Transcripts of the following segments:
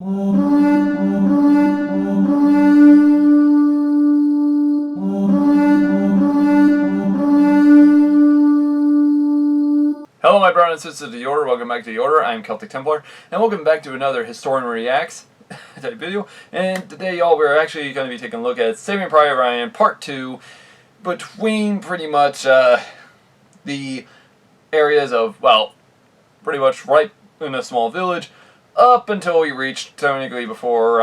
Hello my brothers and sisters of the Order, welcome back to the Order. I'm Celtic Templar, and welcome back to another Historian Reacts type video. And today, y'all, we're actually going to be taking a look at Saving Private Ryan Part 2, between pretty much the areas of, well, pretty much right in a small village, up until we reached, technically, before,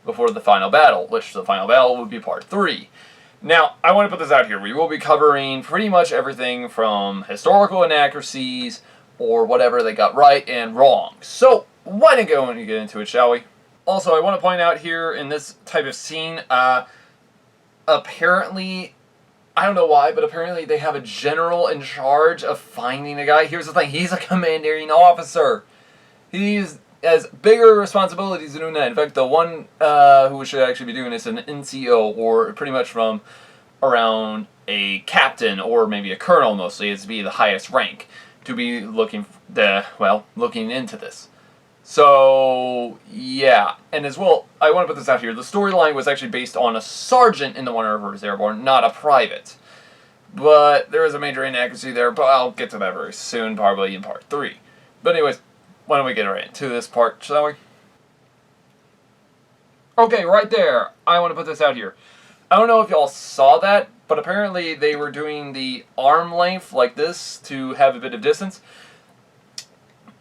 before the final battle, which the final battle would be Part 3. Now, I want to put this out here. We will be covering pretty much everything from historical inaccuracies or whatever they got right and wrong. So, why don't we go and get into it, shall we? Also, I want to point out here in this type of scene, apparently, I don't know why, but apparently they have a general in charge of finding a guy. Here's the thing, he's a commanding officer. He's has bigger responsibilities than doing that. In fact, the one who should actually be doing this is an NCO, or pretty much from around a captain, or maybe a colonel mostly, is to be the highest rank, to be looking into this. So, yeah. And as well, I want to put this out here, the storyline was actually based on a sergeant in the 101st Airborne, not a private. But there is a major inaccuracy there, but I'll get to that very soon, probably in Part 3. But anyways, why don't we get right into this part, shall we? Okay, right there. I want to put this out here. I don't know if y'all saw that, but apparently they were doing the arm length like this to have a bit of distance.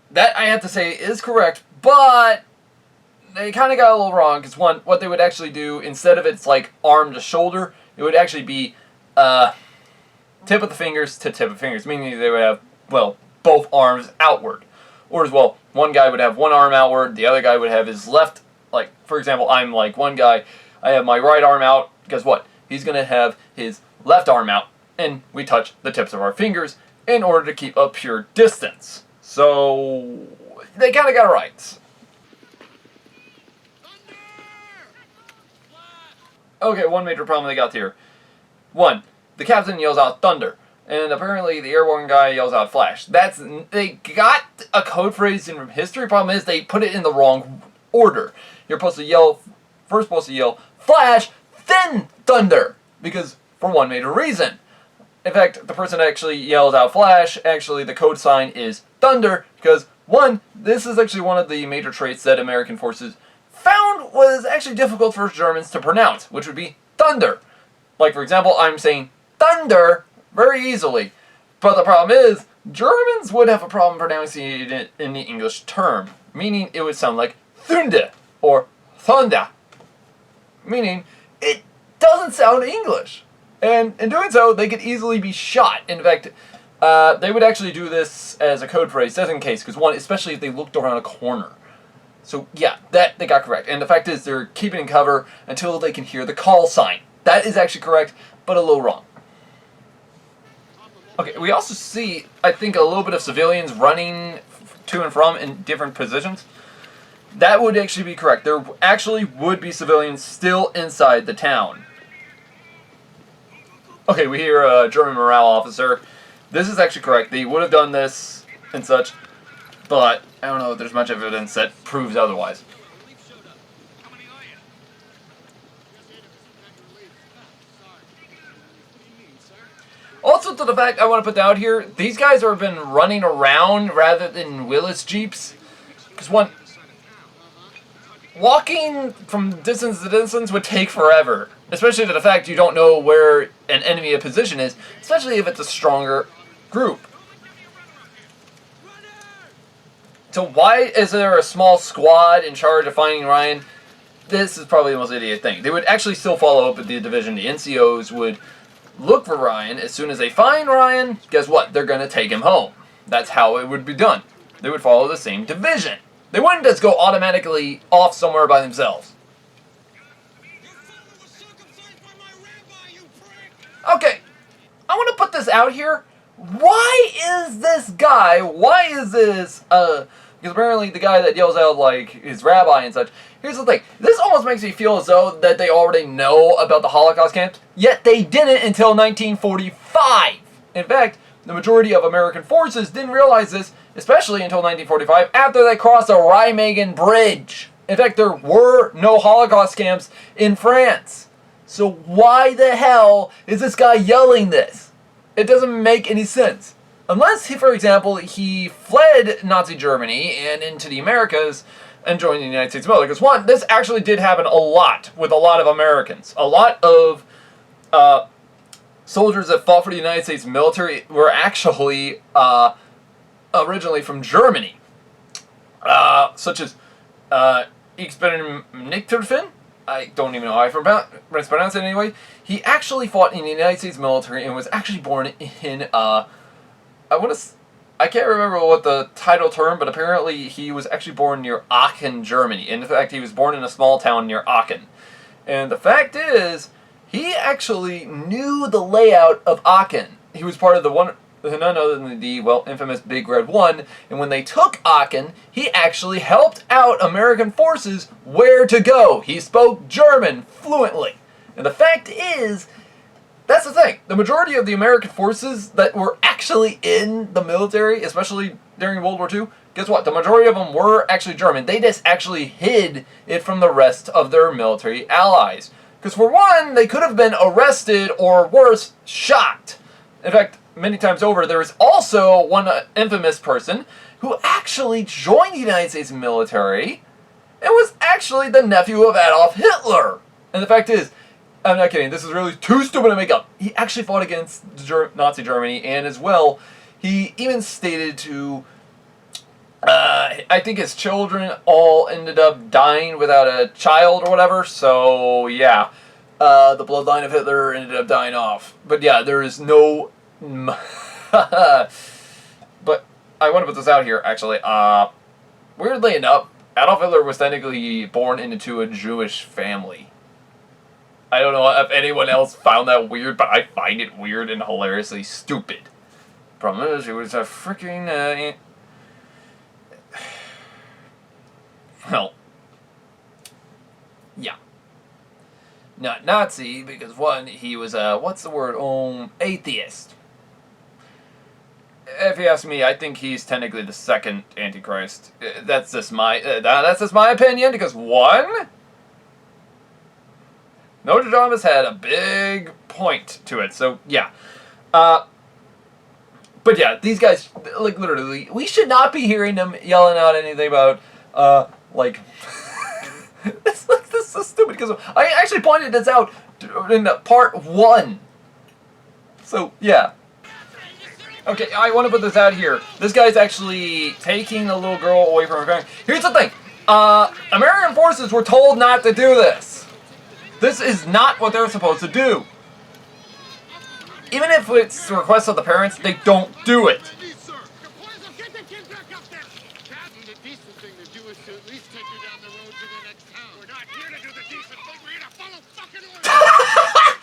That, I have to say, is correct, but they kind of got a little wrong, because one, what they would actually do, instead of it's like arm to shoulder, it would actually be tip of the fingers to tip of fingers, meaning they would have, well, both arms outward. Or as well, one guy would have one arm outward, the other guy would have his left, like, for example, I'm like one guy, I have my right arm out, guess what? He's going to have his left arm out, and we touch the tips of our fingers in order to keep a pure distance. So, they kind of got it right. Okay, one major problem they got here. One, the captain yells out thunder. And apparently the airborne guy yells out flash. They got a code phrase in history. Problem is they put it in the wrong order. You're supposed to yell, first supposed to yell flash, then thunder. Because, for one major reason. In fact, the person that actually yells out flash, actually the code sign is thunder. Because, one, this is actually one of the major traits that American forces found was actually difficult for Germans to pronounce. Which would be thunder. Like, for example, I'm saying thunder very easily. But the problem is, Germans would have a problem pronouncing it in the English term, meaning it would sound like Thunde or Thunder, meaning it doesn't sound English. And in doing so, they could easily be shot. In fact, they would actually do this as a code phrase, just in case, because one, especially if they looked around a corner. So yeah, that they got correct. And the fact is, they're keeping cover until they can hear the call sign. That is actually correct, but a little wrong. Okay, we also see, I think, a little bit of civilians running to and from in different positions. That would actually be correct. There actually would be civilians still inside the town. Okay, we hear a German morale officer. This is actually correct. They would have done this and such, but I don't know if there's much evidence that proves otherwise. Also, to the fact I want to put out here, these guys have been running around rather than Willis Jeeps. Because one, walking from distance to distance would take forever. Especially to the fact you don't know where an enemy position is, especially if it's a stronger group. So why is there a small squad in charge of finding Ryan? This is probably the most idiot thing. They would actually still follow up with the division. The NCOs would look for Ryan. As soon as they find Ryan, guess what? They're going to take him home. That's how it would be done. They would follow the same division. They wouldn't just go automatically off somewhere by themselves. Okay, I want to put this out here. Why is this guy, because apparently the guy that yells out, like, his rabbi and such, here's the thing, this almost makes me feel as though that they already know about the Holocaust camps, yet they didn't until 1945. In fact, the majority of American forces didn't realize this especially until 1945, after they crossed the Remagen Bridge. In fact, there were no Holocaust camps in France. So why the hell is this guy yelling this? It doesn't make any sense. Unless, for example, he fled Nazi Germany and into the Americas and joined the United States military. Because one, this actually did happen a lot with a lot of Americans. A lot of soldiers that fought for the United States military were actually originally from Germany. Such as Ich bin Nichterfin. I don't even know how I pronounce it anyway. He actually fought in the United States military and was actually born in, I can't remember what the title term, but apparently he was actually born near Aachen, Germany. In fact, he was born in a small town near Aachen. And the fact is, he actually knew the layout of Aachen. He was part of none other than the, well, infamous Big Red One, and when they took Aachen, he actually helped out American forces where to go. He spoke German fluently. And the fact is, that's the thing. The majority of the American forces that were actually in the military, especially during World War II, guess what? The majority of them were actually German. They just actually hid it from the rest of their military allies. Because for one, they could have been arrested or worse, shot. In fact, many times over, there is also one infamous person who actually joined the United States military and was actually the nephew of Adolf Hitler. And the fact is, I'm not kidding, this is really too stupid to make up. He actually fought against Nazi Germany, and as well, he even stated to, I think his children all ended up dying without a child or whatever, so yeah, the bloodline of Hitler ended up dying off. But yeah, there is no... But I want to put this out here, actually. Weirdly enough, Adolf Hitler was technically born into a Jewish family. I don't know if anyone else found that weird, but I find it weird and hilariously stupid. Problem is, he was a freaking, well, yeah. Not Nazi, because one, he was a, what's the word, atheist. If you ask me, I think he's technically the second Antichrist. That's just my opinion, because one, Nostradamus had a big point to it, so yeah. But yeah, these guys, like, literally, we should not be hearing them yelling out anything about, like, this is so stupid, because I actually pointed this out in part 1. So, yeah. Okay, I want to put this out here. This guy's actually taking a little girl away from her family. Here's the thing. American forces were told not to do this. This is not what they're supposed to do. Even if it's the request of the parents, they don't do it.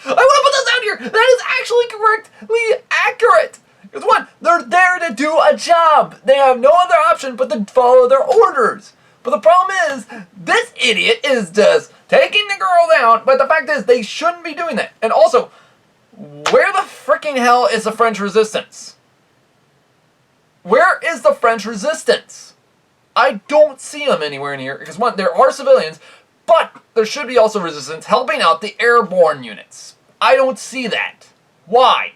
I want to put this out here. That is actually correctly accurate. Because one, they're there to do a job. They have no other option but to follow their orders. But the problem is, this idiot is just taking the girl down, but the fact is, they shouldn't be doing that. And also, where the freaking hell is the French resistance? Where is the French resistance? I don't see them anywhere in here. Because one, there are civilians, but there should be also resistance helping out the airborne units. I don't see that. Why?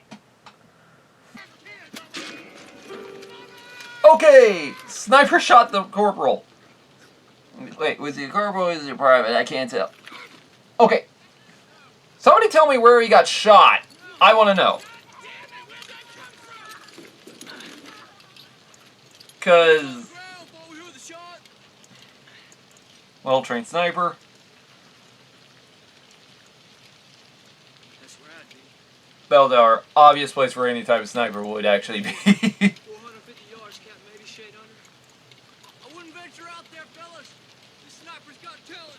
Okay, sniper shot the corporal. Wait, was he a corporal or was he a private? I can't tell. Okay. Somebody tell me where he got shot. I want to know. Because... well-trained sniper. That was our obvious place where any type of sniper would actually be. 450 yards, Captain, maybe shade under. I wouldn't venture out there, fellas. The sniper's got talent.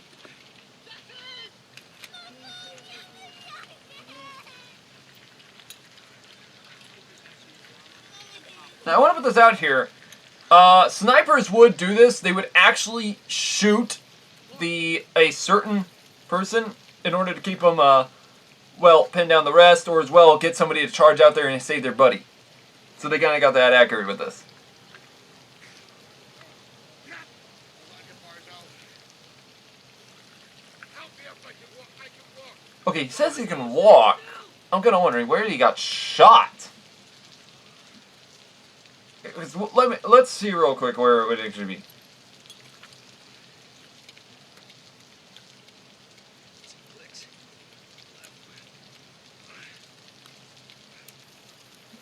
Now, I want to put this out here. Snipers would do this. They would actually shoot a certain person in order to keep them, well, pin down the rest, or as well get somebody to charge out there and save their buddy. So they kind of got that accurate with this. Okay, he says he can walk. I'm kind of wondering where he got shot. Let's see real quick where it would actually be.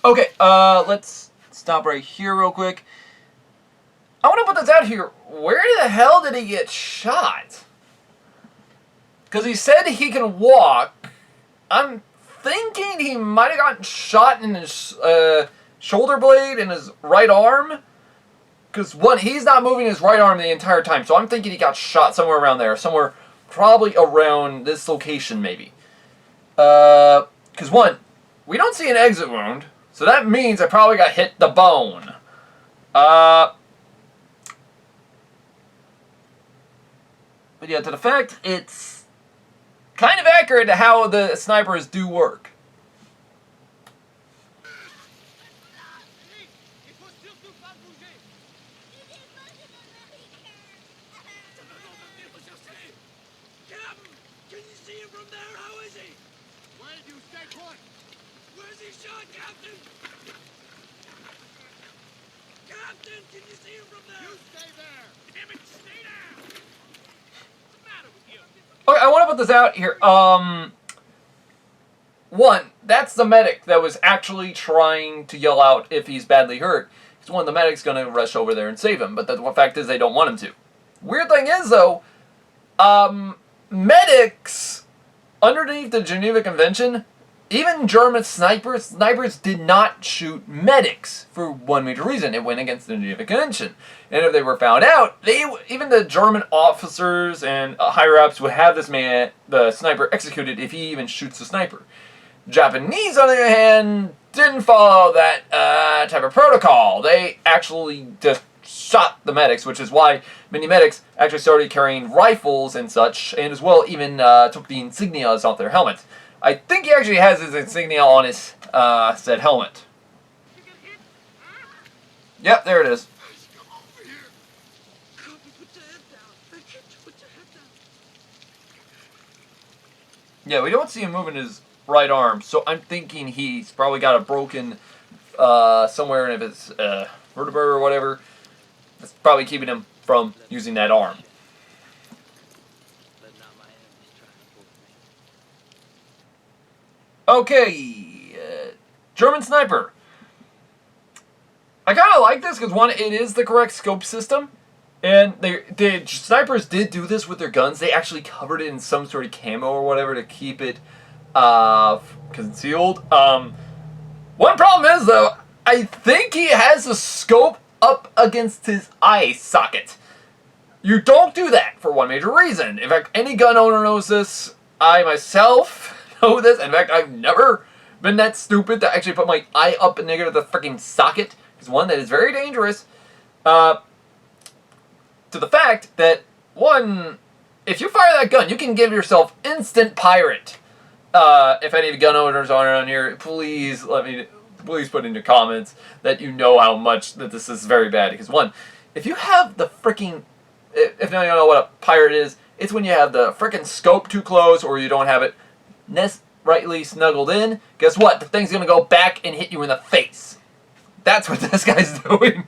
Okay, let's stop right here real quick. I want to put this out here. Where the hell did he get shot? Because he said he can walk. I'm thinking he might have gotten shot in his shoulder blade in his right arm. Because, one, he's not moving his right arm the entire time. So I'm thinking he got shot somewhere around there. Somewhere probably around this location, maybe. Because, one, we don't see an exit wound. So that means I probably got hit the bone. But yeah, to the fact, it's kind of accurate to how the snipers do work. Captain, can you see him from there? How is he? Why did you stay put? Where's he shot, Captain? Captain, can you see him from there? You stay there. Damn it, stay down. What's the matter with you? Okay, I want to put this out here. One, that's the medic that was actually trying to yell out if he's badly hurt. Because one, the medic's going to rush over there and save him. But the fact is they don't want him to. Weird thing is, though, medics, underneath the Geneva Convention, even German snipers did not shoot medics for one major reason. It went against the Geneva Convention. And if they were found out, even the German officers and higher-ups would have this man, the sniper, executed if he even shoots the sniper. Japanese, on the other hand, didn't follow that type of protocol. They actually just shot the medics, which is why many medics actually started carrying rifles and such, and as well even took the insignias off their helmets. I think he actually has his insignia on his said helmet. Yep, there it is. Yeah, we don't see him moving his right arm, so I'm thinking he's probably got a broken somewhere in his vertebra or whatever. That's probably keeping him from using that arm. Okay, German sniper. I kind of like this because, one, it is the correct scope system. And the snipers did do this with their guns. They actually covered it in some sort of camo or whatever to keep it concealed. One problem is, though, I think he has the scope up against his eye socket. You don't do that for one major reason. In fact, any gun owner knows this. I myself know this. In fact, I've never been that stupid to actually put my eye up near the freaking socket. It's one that is very dangerous. To the fact that, one, if you fire that gun, you can give yourself instant pirate. If any of the gun owners are on here, please put in your comments that you know how much that this is very bad. Because, one, if you have the freaking, if now you don't know what a pirate is, it's when you have the freaking scope too close or you don't have it rightly snuggled in. Guess what? The thing's going to go back and hit you in the face. That's what this guy's doing.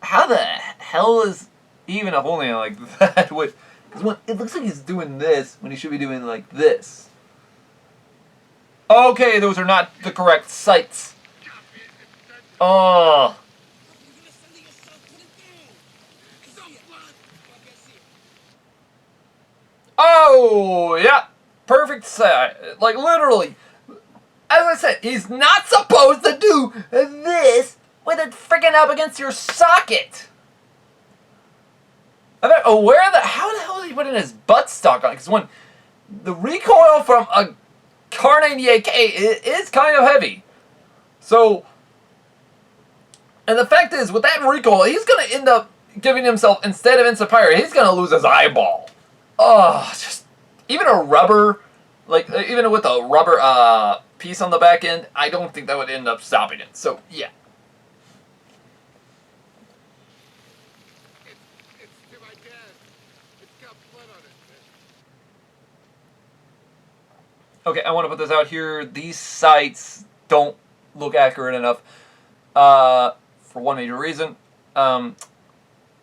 How the hell is he even holding it like that? Because it looks like he's doing this when he should be doing like this. Okay, those are not the correct sights. Oh. Oh, yeah. Perfect sight. Like, literally. As I said, he's not supposed to do this with it freaking up against your socket. How the hell did he put in his buttstock on? Because when the recoil from a Kar 98K is kind of heavy. So, and the fact is, with that recoil, he's going to end up giving himself, instead of instant pirate, he's going to lose his eyeball. Oh, just, even a rubber, like, even with a rubber piece on the back end, I don't think that would end up stopping it. So, yeah. Okay, I want to put this out here. These sights don't look accurate enough for one major reason.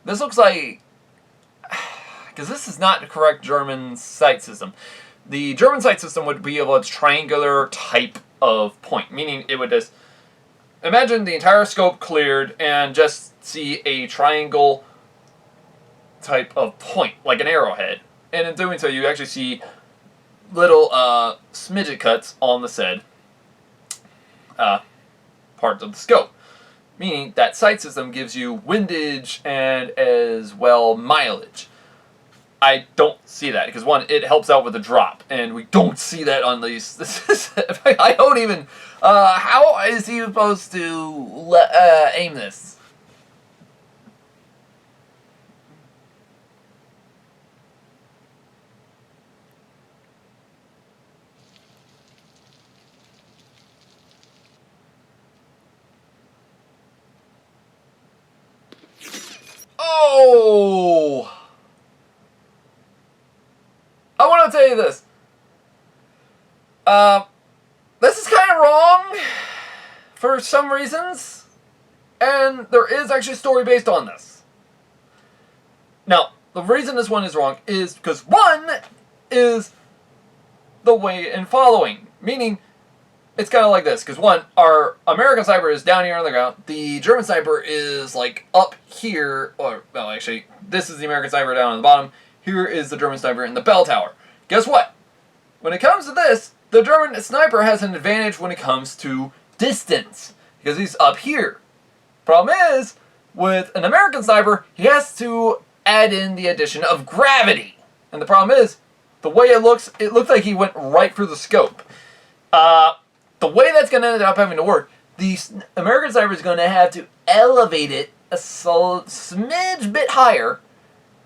This looks like... Because this is not the correct German sight system. The German sight system would be a triangular type of point, meaning it would just... Imagine the entire scope cleared and just see a triangle type of point, like an arrowhead. And in doing so, you actually see little smidget cuts on the said parts of the scope. Meaning that sight system gives you windage and as well mileage. I don't see that because one, it helps out with the drop, and we don't see that on these. I don't even. How is he supposed to aim this? Oh! I want to tell you this. This is kind of wrong for some reasons, and there is actually a story based on this. Now, the reason this one is wrong is because one is the way in following, meaning it's kind of like this. Because one, our American sniper is down here on the ground. The German sniper is like up here, or well, actually, this is the American sniper down on the bottom. Here is the German sniper in the bell tower. Guess what? When it comes to this, the German sniper has an advantage when it comes to distance, because he's up here. Problem is, with an American sniper, he has to add in the addition of gravity. And the problem is, the way it looks like he went right through the scope. The way that's going to end up having to work, the American sniper is going to have to elevate it a smidge bit higher.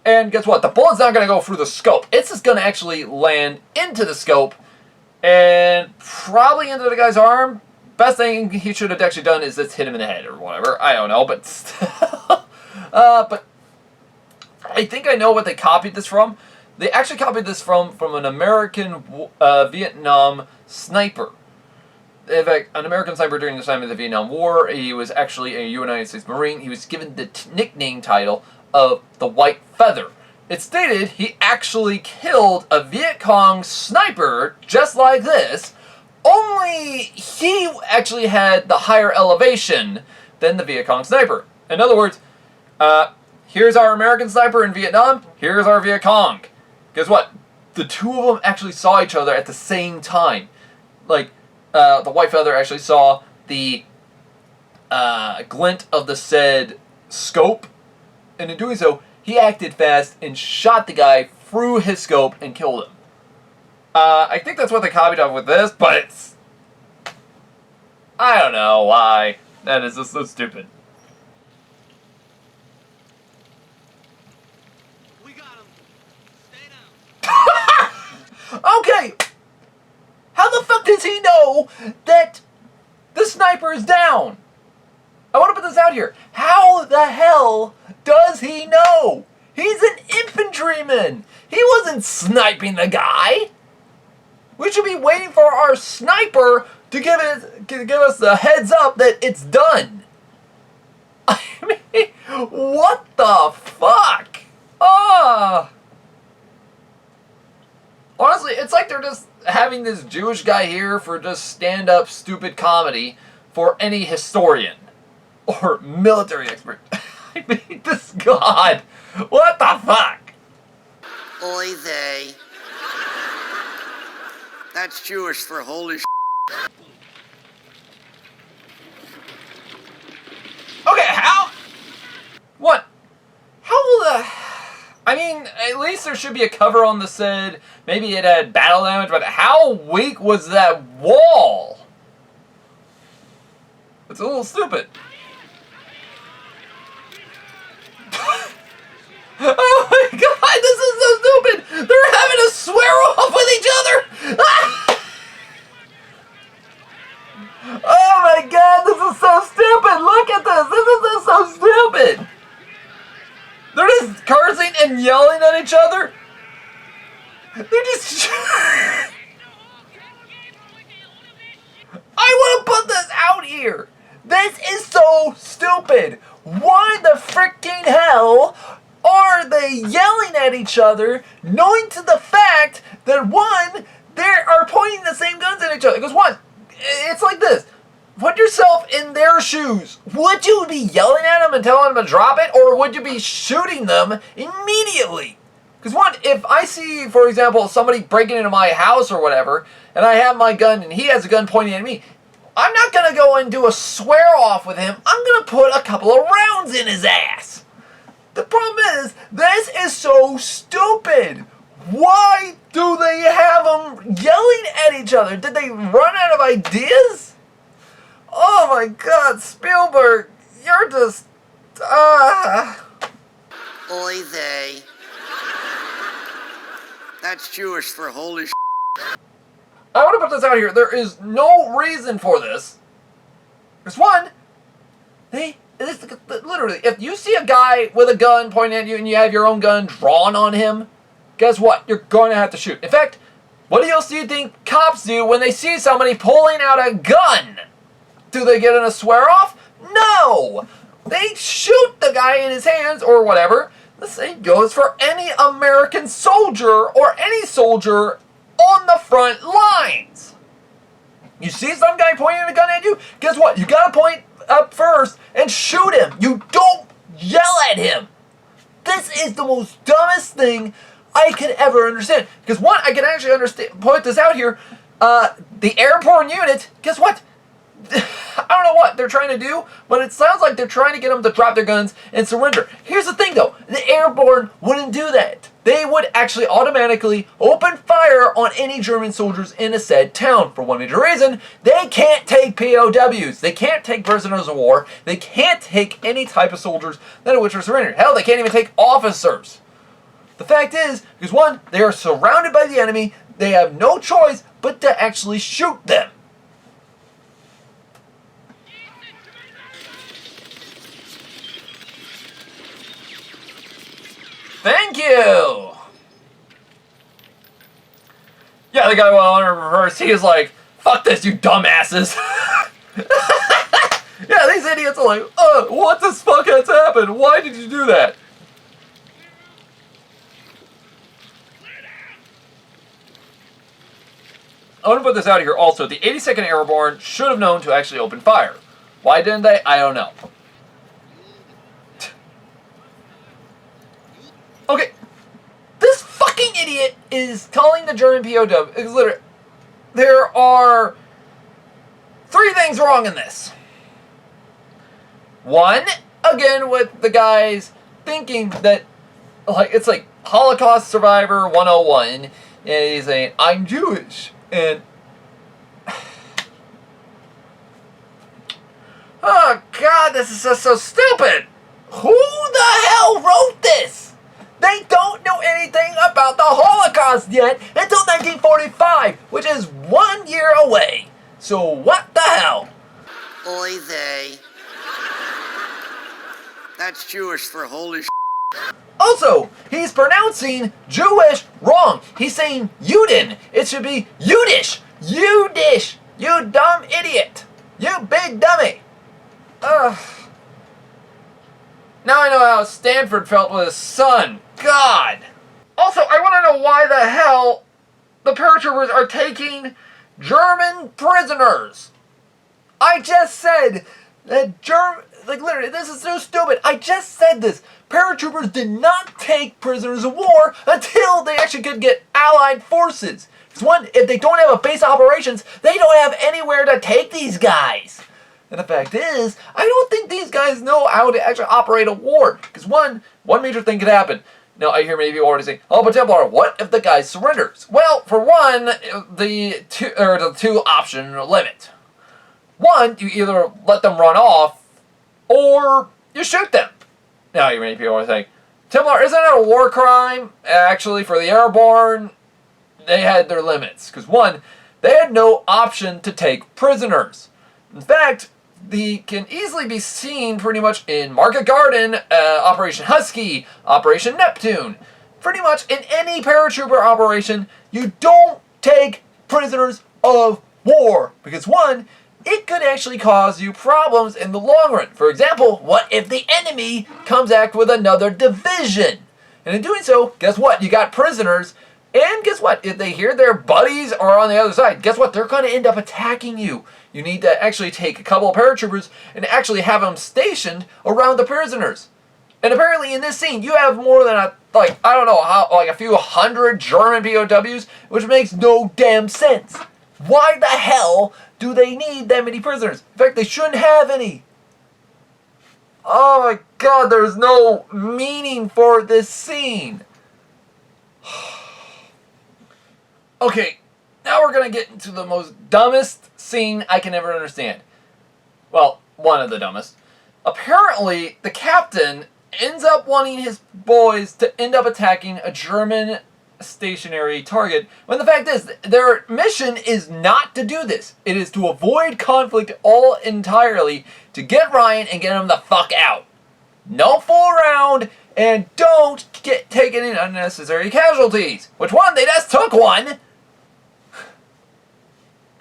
And guess what? The bullet's not going to go through the scope. It's just going to actually land into the scope and probably into the guy's arm. Best thing he should have actually done is just hit him in the head or whatever. I don't know, but but I think I know what they copied this from. They actually copied this from an American Vietnam sniper. In fact, an American sniper during the time of the Vietnam War. He was actually a United States Marine. He was given the nickname title of the White Feather. It stated he actually killed a Viet Cong sniper just like this, only he actually had the higher elevation than the Viet Cong sniper. In other words, here's our American sniper in Vietnam, here's our Viet Cong. Guess what? The two of them actually saw each other at the same time. Like, the White Feather actually saw the glint of the said scope, and in doing so, he acted fast and shot the guy through his scope and killed him. I think that's what they copied off with this, but it's... I don't know why. That is just so stupid. We got him. Stay down. Okay! How the fuck does he know that the sniper is down? I want to put this out here. How the hell does he know? He's an infantryman. He wasn't sniping the guy. We should be waiting for our sniper to give us the heads up that it's done. I mean, what the fuck? Honestly, it's like they're just having this Jewish guy here for just stand-up stupid comedy for any historian or military expert. I mean, this god. What the fuck? Oy vey. That's Jewish for holy sh**. Okay, how? What? How will the... I mean, at least there should be a cover on the said. Maybe it had battle damage, but how weak was that wall? It's a little stupid. Oh my god, this is so stupid! They're having a swear-off with each other! Ah! Oh my god, this is so stupid! Look at this! This is so stupid! They're just cursing and yelling at each other? They're just... I want to put this out here. This is so stupid. Why the freaking hell are they yelling at each other, knowing to the fact that one, they are pointing the same guns at each other? Because one, it's like this. Put yourself in their shoes. Would you be yelling at them and telling them to drop it, or would you be shooting them immediately? Because one, if I see, for example, somebody breaking into my house or whatever, and I have my gun and he has a gun pointing at me, I'm not going to go and do a swear-off with him. I'm going to put a couple of rounds in his ass. The problem is, this is so stupid. Why do they have them yelling at each other? Did they run out of ideas? Oh my God, Spielberg, you're just, Oy vey. That's Jewish for holy sh**. I want to put this out here. There is no reason for this. There's one. Literally, if you see a guy with a gun pointing at you and you have your own gun drawn on him, guess what? You're going to have to shoot. In fact, what do you think cops do when they see somebody pulling out a gun? Do they get in a swear-off? No! They shoot the guy in his hands or whatever. The same goes for any American soldier or any soldier on the front lines. You see some guy pointing a gun at you? Guess what? You gotta point up first and shoot him. You don't yell at him. This is the most dumbest thing I could ever understand. Because one, I can actually point this out here. The airborne unit, guess what? I don't know what they're trying to do, but it sounds like they're trying to get them to drop their guns and surrender. Here's the thing though, the airborne wouldn't do that. They would actually automatically open fire on any German soldiers in a said town for one major reason. They can't take POWs. They can't take prisoners of war. They can't take any type of soldiers that which are surrendered. Hell, they can't even take officers. The fact is, because one, they are surrounded by the enemy. They have no choice but to actually shoot them. Thank you! Yeah, the guy went on in reverse. He is like, fuck this, you dumbasses. Yeah, these idiots are like, what the fuck has happened? Why did you do that? I want to put this out here also. The 82nd Airborne should have known to actually open fire. Why didn't they? I don't know. Okay, this fucking idiot is telling the German POW, because literally, there are 3 things wrong in this. One, again, with the guys thinking that, like, it's like Holocaust Survivor 101, and he's saying, I'm Jewish, and oh God, this is just so stupid. Who the hell wrote this? They don't know anything about the Holocaust yet until 1945, which is 1 year away. So what the hell? Oy vey. That's Jewish for holy sh**. Also, he's pronouncing Jewish wrong. He's saying Juden. It should be Yudish. Yudish. You dumb idiot. You big dummy. Ugh. Now I know how Stanford felt with his son. God! Also, I want to know why the hell the paratroopers are taking German prisoners. I just said that like literally, this is so stupid. I just said this. Paratroopers did not take prisoners of war until they actually could get Allied forces. Because one, if they don't have a base of operations, they don't have anywhere to take these guys. And the fact is, I don't think these guys know how to actually operate a war. Because one major thing could happen. Now, I hear maybe you already saying, oh, but Templar, what if the guy surrenders? Well, for one, the two option limit. One, you either let them run off, or you shoot them. Now, you maybe are saying, Templar, isn't it a war crime? Actually, for the airborne, they had their limits. Because one, they had no option to take prisoners. In fact, they can easily be seen pretty much in Market Garden, Operation Husky, Operation Neptune. Pretty much in any paratrooper operation, you don't take prisoners of war. Because one, it could actually cause you problems in the long run. For example, what if the enemy comes back with another division? And in doing so, guess what? You got prisoners, and guess what? If they hear their buddies are on the other side, guess what? They're going to end up attacking you. You need to actually take a couple of paratroopers and actually have them stationed around the prisoners. And apparently in this scene, you have more than a few hundred German POWs, which makes no damn sense. Why the hell do they need that many prisoners? In fact, they shouldn't have any. Oh my god, there's no meaning for this scene. Okay, now we're gonna get into the most dumbest scene I can ever understand. Well, one of the dumbest. Apparently, the captain ends up wanting his boys to end up attacking a German stationary target, when the fact is, their mission is not to do this. It is to avoid conflict all entirely, to get Ryan and get him the fuck out. No fool around, and don't take any unnecessary casualties. Which one? They just took one!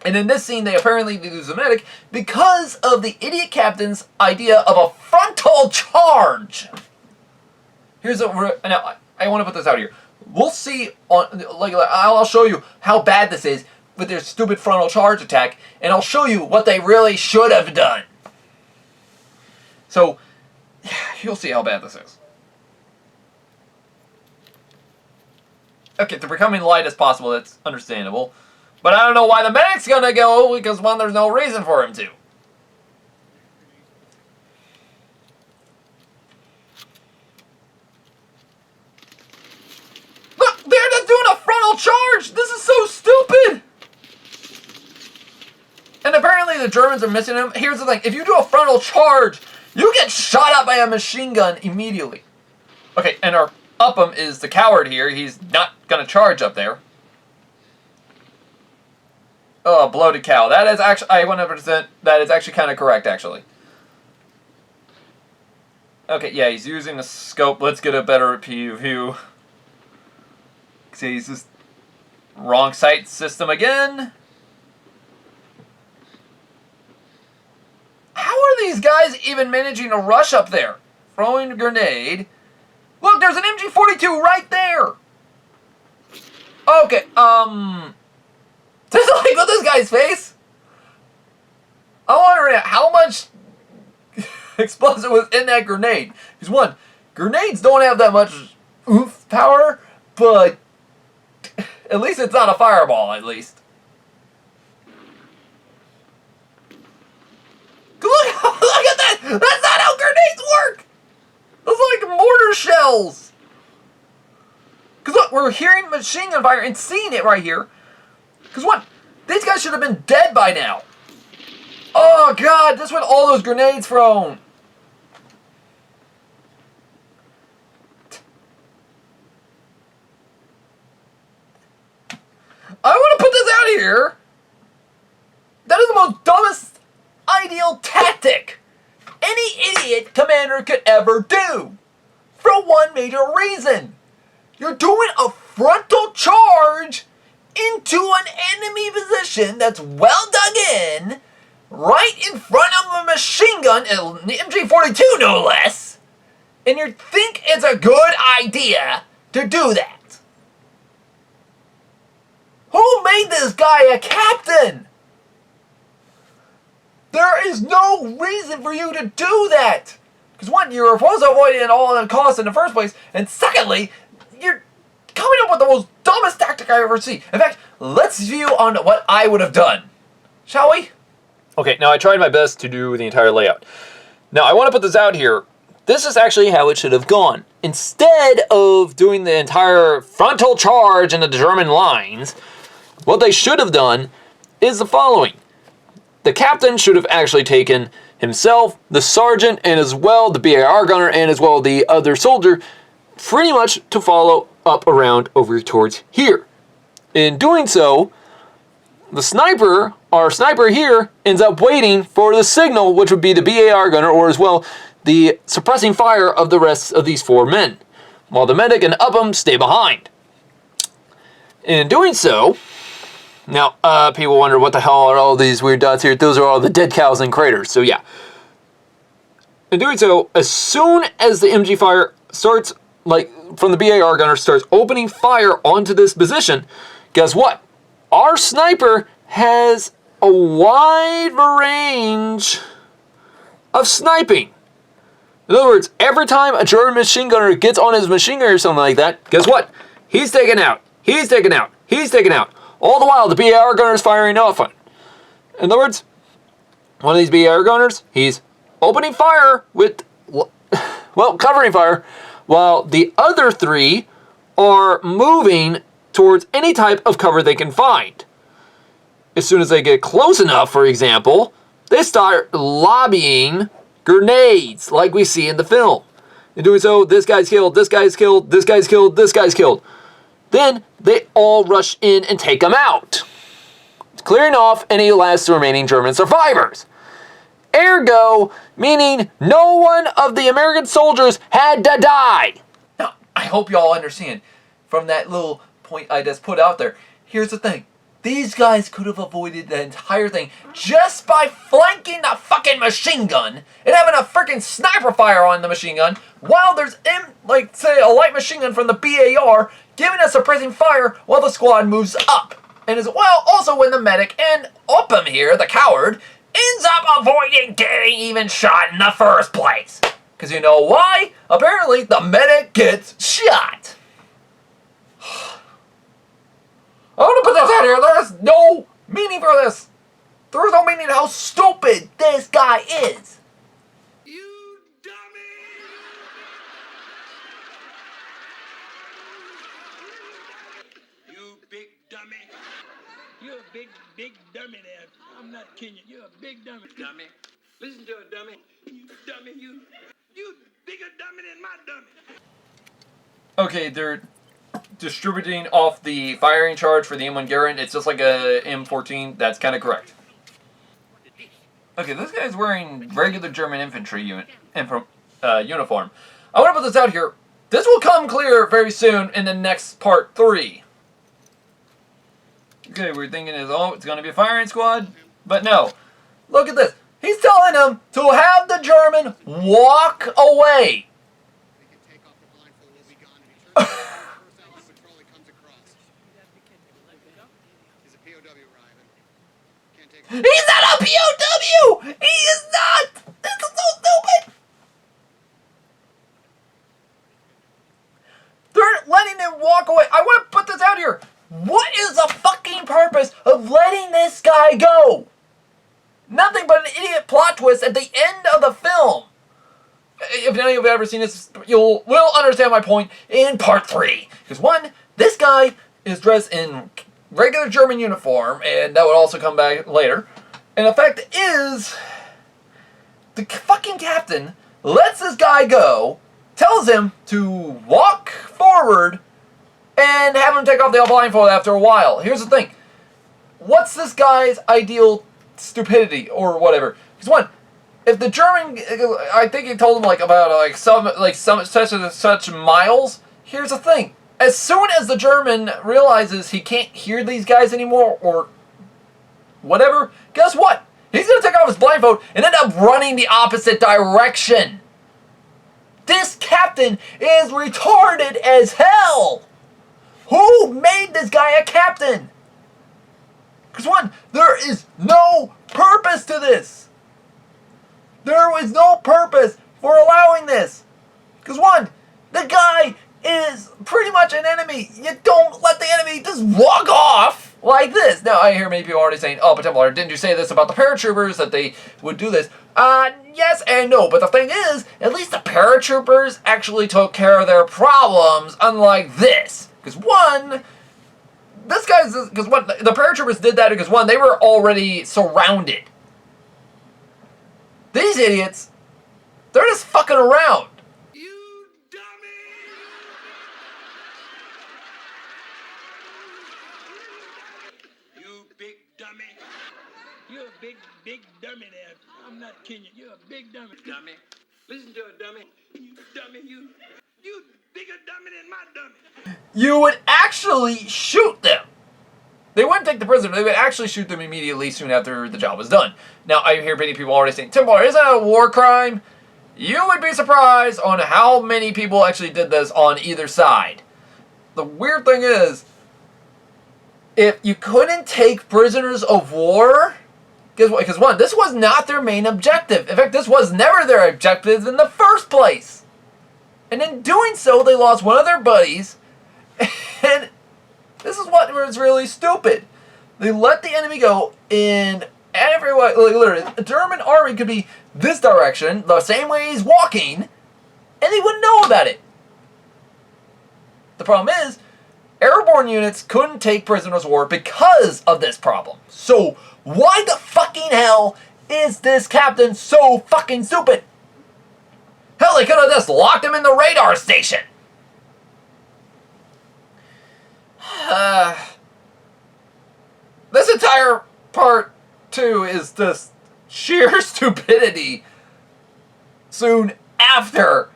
And in this scene, they apparently lose a medic because of the idiot captain's idea of a frontal charge. Here's what now I want to put this out here. We'll see on I'll show you how bad this is with their stupid frontal charge attack, and I'll show you what they really should have done. So you'll see how bad this is. Okay, they're becoming light as possible. That's understandable. But I don't know why the medic's gonna go, because, one, there's no reason for him to. Look, they're just doing a frontal charge! This is so stupid! And apparently the Germans are missing him. Here's the thing, if you do a frontal charge, you get shot up by a machine gun immediately. Okay, and our Upham is the coward here. He's not gonna charge up there. Oh, bloated cow. That is actually, 100%, that is actually kind of correct, actually. Okay, yeah, he's using the scope. Let's get a better view. See, he's just wrong sight system again. How are these guys even managing to rush up there? Throwing a grenade. Look, there's an MG42 right there. Okay, just like with this guy's face. I'm wondering how much explosive was in that grenade. Because, one, grenades don't have that much oomph power, but at least it's not a fireball, at least. Look at that! That's not how grenades work! Those are like mortar shells! Because look, we're hearing machine gun fire and seeing it right here. Because what? These guys should have been dead by now. Oh god, that's what all those grenades thrown. I want to put this out here. That is the most dumbest ideal tactic any idiot commander could ever do. For one major reason. You're doing a frontal charge into an enemy position that's well dug in, right in front of a machine gun, an MG42 no less, and you think it's a good idea to do that. Who made this guy a captain? There is no reason for you to do that. Because, one, you're supposed to avoid it at all costs in the first place, and secondly, you're coming up with the most dumbest tactic I ever see. In fact, let's view on what I would have done. Shall we? Okay, now I tried my best to do the entire layout. Now, I want to put this out here. This is actually how it should have gone. Instead of doing the entire frontal charge in the German lines, what they should have done is the following. The captain should have actually taken himself, the sergeant, and as well the BAR gunner, and as well the other soldier, pretty much to follow up around over towards here. In doing so, the sniper, our sniper here, ends up waiting for the signal, which would be the BAR gunner, or as well the suppressing fire of the rest of these four men, while the medic and Upham stay behind. In doing so, Now, people wonder what the hell are all these weird dots here. Those are all the dead cows and craters. So yeah. In doing so, as soon as the MG fire starts, like from the BAR gunner starts opening fire onto this position, guess what? Our sniper has a wide range of sniping. In other words, every time a German machine gunner gets on his machine gun or something like that, guess what? He's taken out. He's taken out. He's taken out. All the while, the BAR gunner is firing off on. In other words, one of these BAR gunners, he's opening fire with, well, covering fire, while the other three are moving towards any type of cover they can find. As soon as they get close enough, for example, they start lobbing grenades like we see in the film. In doing so, this guy's killed, this guy's killed, this guy's killed, this guy's killed. Then they all rush in and take them out, clearing off any last remaining German survivors. Ergo, meaning no one of the American soldiers had to die. Now, I hope you all understand from that little point I just put out there. Here's the thing. These guys could have avoided the entire thing just by flanking the fucking machine gun and having a freaking sniper fire on the machine gun while there's, like, say, a light machine gun from the BAR giving a suppressing fire while the squad moves up. And as well, also when the medic and Upham here, the coward, ends up avoiding getting even shot in the first place. Because you know why? Apparently, the medic gets shot. I want to put this out here. There's no meaning for this. There's no meaning to how stupid this guy is. You dummy! You big dummy. You're a big dummy there. I'm not kidding you. You're a big dummy. Dummy. Listen to it, dummy. You dummy, you bigger dummy than my dummy. Okay, they're distributing off the firing charge for the M1 Garand. It's just like a M14. That's kind of correct. Okay, this guy's wearing regular German infantry uniform. I want to put this out here. This will come clear very soon in the next part 3. Okay, we're thinking it's going to be a firing squad. But no. Look at this. He's telling them to have the German walk away. He's not a POW! He is not! This is so stupid! They're letting him walk away. I want to put this out here. What is the fucking purpose of letting this guy go? Nothing but an idiot plot twist at the end of the film. If any of you have ever seen this, will understand my point in part 3. Because one, this guy is dressed in regular German uniform, and that would also come back later. And the fact is, the fucking captain lets this guy go, tells him to walk forward, and have him take off the blindfold after a while. Here's the thing. What's this guy's ideal stupidity or whatever? Because one, if the German, I think he told him about some such and such miles. Here's the thing. As soon as the German realizes he can't hear these guys anymore or whatever, guess what? He's going to take off his blindfold and end up running the opposite direction. This captain is retarded as hell. Who made this guy a captain? Because one, there is no purpose to this. There was no purpose for allowing this. Because one, the guy is pretty much an enemy. You don't let the enemy just walk off like this. Now, I hear many people already saying, oh, but Templar, didn't you say this about the paratroopers, that they would do this? Yes and no. But the thing is, at least the paratroopers actually took care of their problems, unlike this. Because one, the paratroopers did that because one, they were already surrounded. These idiots, they're just fucking around. You dummy! You big dummy. You're a big dummy there. I'm not kidding you. You're a big dummy. Dummy. Listen to it, dummy. You dummy, you bigger dummy than my dummy. You would actually shoot them. They wouldn't take the prisoner. They would actually shoot them immediately soon after the job was done. Now, I hear many people already saying, Timbar, isn't that a war crime? You would be surprised on how many people actually did this on either side. The weird thing is, if you couldn't take prisoners of war, guess what? Because one, this was not their main objective. In fact, this was never their objective in the first place. And in doing so, they lost one of their buddies. And this is what was really stupid. They let the enemy go in every way. Like, literally, the German army could be this direction, the same way he's walking, and they wouldn't know about it. The problem is, airborne units couldn't take prisoners of war because of this problem. So, why the fucking hell is this captain so fucking stupid? Hell, they could have just locked him in the radar station. This entire part 2 is just sheer stupidity. Soon after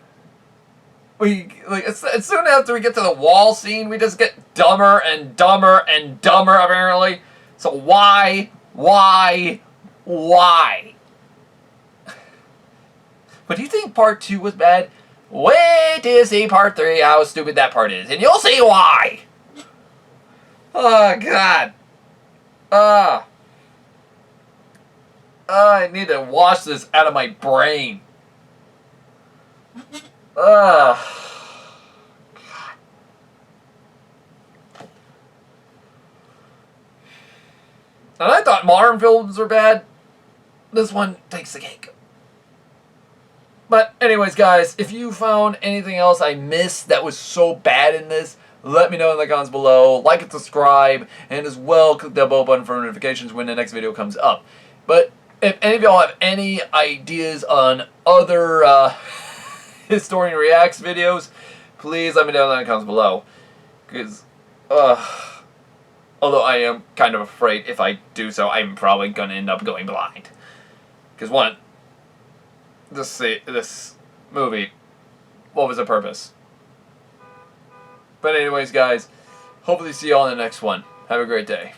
as soon after we get to the wall scene, we just get dumber and dumber and dumber, apparently. So why? But do you think part 2 was bad? Wait till you see part 3, how stupid that part is, and you'll see why. Oh, God. I need to wash this out of my brain. God. And I thought modern films were bad. This one takes the cake. But anyways, guys, if you found anything else I missed that was so bad in this, let me know in the comments below. Like and subscribe, and as well, click that bell button for notifications when the next video comes up. But if any of y'all have any ideas on other Historian Reacts videos, please let me know in the comments below. Because, although I am kind of afraid if I do so, I'm probably going to end up going blind. Because one, this movie, what was the purpose? But anyways, guys, hopefully see y'all in the next one. Have a great day.